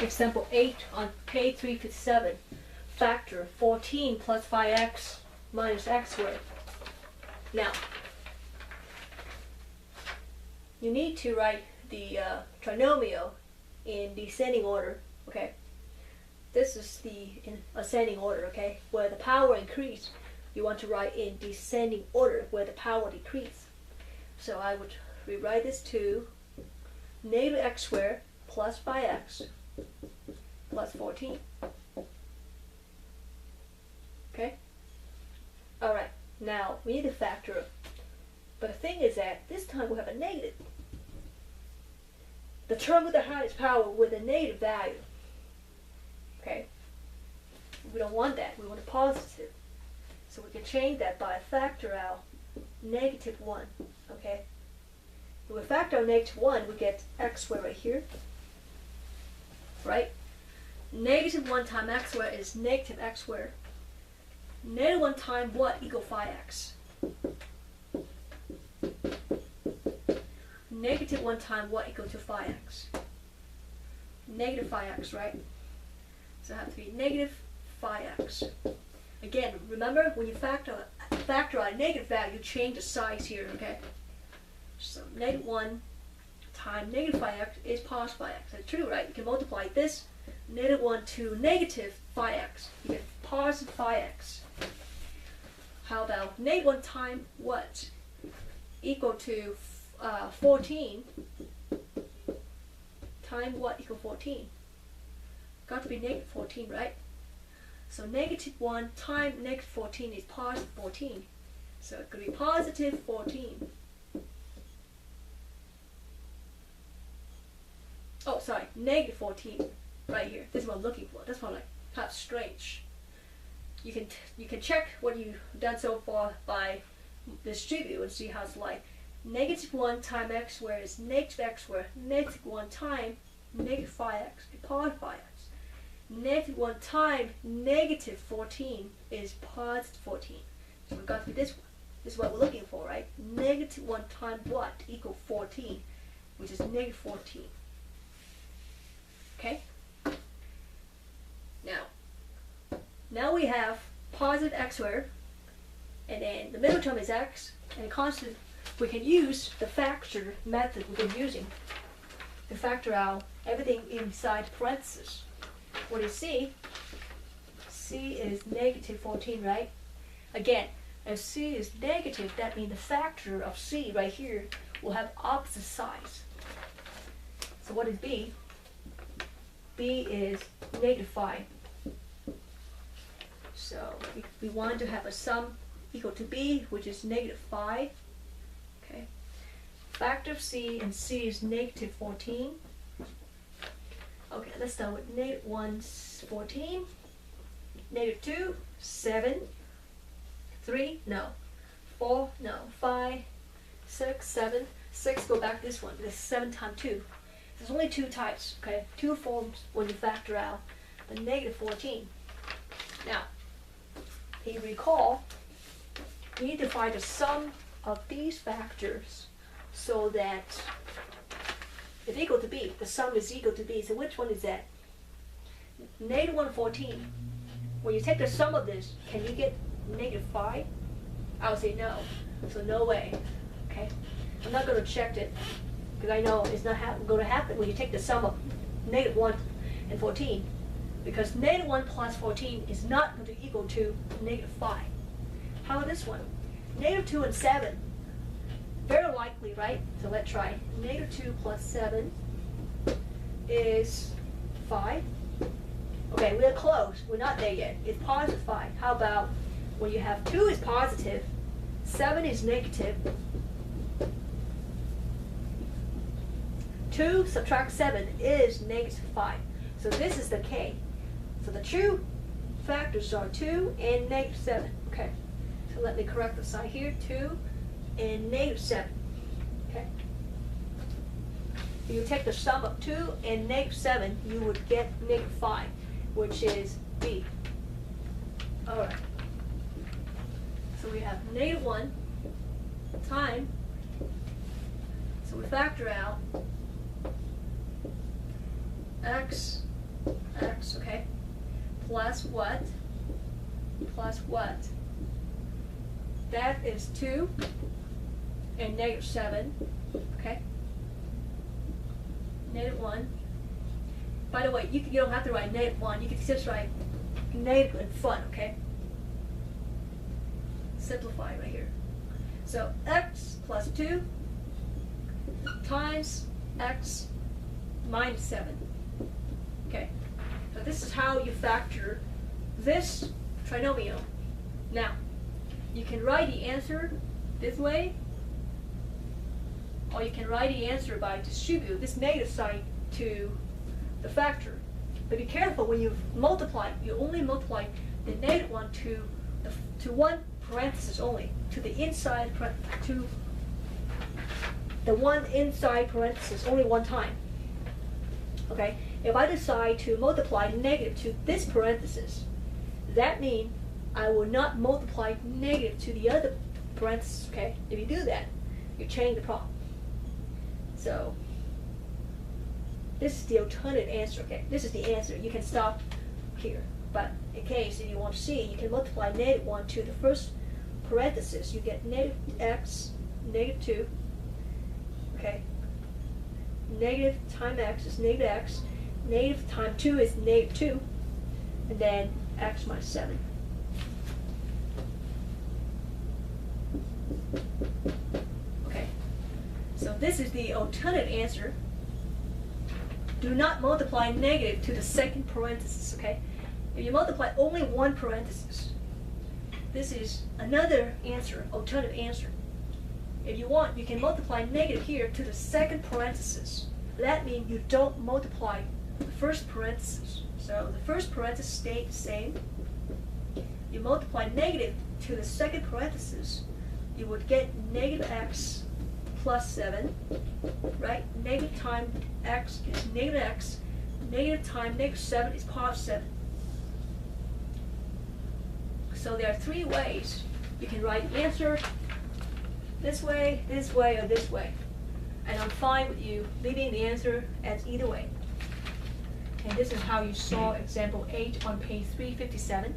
Example 8 on page 357. Factor 14 plus 5x minus x squared. Now, you need to write the trinomial in descending order, okay? This is the in ascending order, okay? Where the power increase, you want to write in descending order where the power decrease. So I would rewrite this to negative x squared plus 5x plus 14. Okay? Alright, now we need to factor. But the thing is that this time we have a negative. The term with the highest power with a negative value. Okay? We don't want that. We want a positive. So we can change that by a factor out negative 1. Okay? When we factor out negative 1, we get x squared right here. Right? Negative 1 times x squared is negative x squared. Negative 1 times what equal 5x? Negative 1 times what equal to 5x? Negative 5x, right? So it has to be negative 5x. Again, remember when you factor out a negative value, you change the size here, okay? So negative 1 times negative 5x is positive 5x. That's true, right? You can multiply this negative 1 to negative 5x. You get positive 5x. How about negative 1 times what? Equal to 14 times what equal 14? Got to be negative 14, right? So negative 1 times negative 14 is positive 14. So it could be positive 14. Oh, sorry, negative 14 right here. This is what I'm looking for. That's why I'm like kind of strange. You can check what you've done so far by distribute and see how it's like. Negative 1 times x squared is negative x squared. Negative 1 times negative 5x is positive 5x. Negative 1 times negative 14 is positive 14. So we've got to be this one. This is what we're looking for, right? Negative 1 times what equal 14, which is negative 14. Okay? Now we have positive x squared, and then the middle term is x, and constant. We can use the factor method we've been using to factor out everything inside parentheses. What is c? C is negative 14, right? Again, if c is negative, that means the factor of c right here will have opposite sides. So what is b? B is negative 5. So we want to have a sum equal to b, which is negative 5. Okay. Factor of c, and c is negative 14. Okay, let's start with negative 1, 14. Negative 2, 7. 3, no. 4, no. 5, 6, 7. 6, go back this one. This is 7 times 2. There's only 2 types, okay? 2 forms when you factor out the negative 14. Now, if you recall, you need to find the sum of these factors so that it's equal to b. The sum is equal to b. So which one is that? Negative 114. When you take the sum of this, can you get negative 5? I would say no. So no way. Okay? I'm not going to check it because I know it's not going to happen when you take the sum of negative 1 and 14. Because negative 1 plus 14 is not going to equal to negative 5. How about this one? Negative 2 and 7. Very likely, right? So let's try. Negative 2 plus 7 is 5. Okay, we're close. We're not there yet. It's positive 5. How about when you have 2 is positive, 7 is negative. 2 subtract 7 is negative 5. So this is the k. So the true factors are 2 and negative 7. Okay. So let me correct the sign here. 2 and negative 7. Okay. If you take the sum of 2 and negative 7, you would get negative 5, which is b. Alright. So we have negative 1 times. So we factor out x x, okay, plus what? Plus what? That is 2 and negative 7, okay? Negative 1. By the way, you don't have to write negative 1, you can just write negative in front, okay? Simplify right here. So x plus 2 times x minus 7. Okay, so this is how you factor this trinomial. Now, you can write the answer this way, or you can write the answer by distribute this negative side to the factor. But be careful when you multiply, you only multiply the negative one to one parenthesis only, to the inside, to the one inside parenthesis only one time. Okay, if I decide to multiply negative to this parenthesis, that means I will not multiply negative to the other parenthesis, okay? If you do that, you change the problem. So, this is the alternate answer, okay? This is the answer. You can stop here. But in case if you want to see, you can multiply negative 1 to the first parenthesis. You get negative x, negative 2, okay? Negative times x is negative x. Negative times 2 is negative 2. And then x minus 7. Okay. So this is the alternate answer. Do not multiply negative to the second parenthesis, okay? If you multiply only one parenthesis, this is another answer, alternate answer. If you want, you can multiply negative here to the second parenthesis. That means you don't multiply the first parenthesis. So the first parenthesis stays the same. You multiply negative to the second parenthesis, you would get negative x plus 7, right? Negative times x is negative x. Negative times negative 7 is positive 7. So there are 3 ways you can write the answer: this way, or this way. And I'm fine with you leaving the answer as either way. And this is how you solve example 8 on page 357.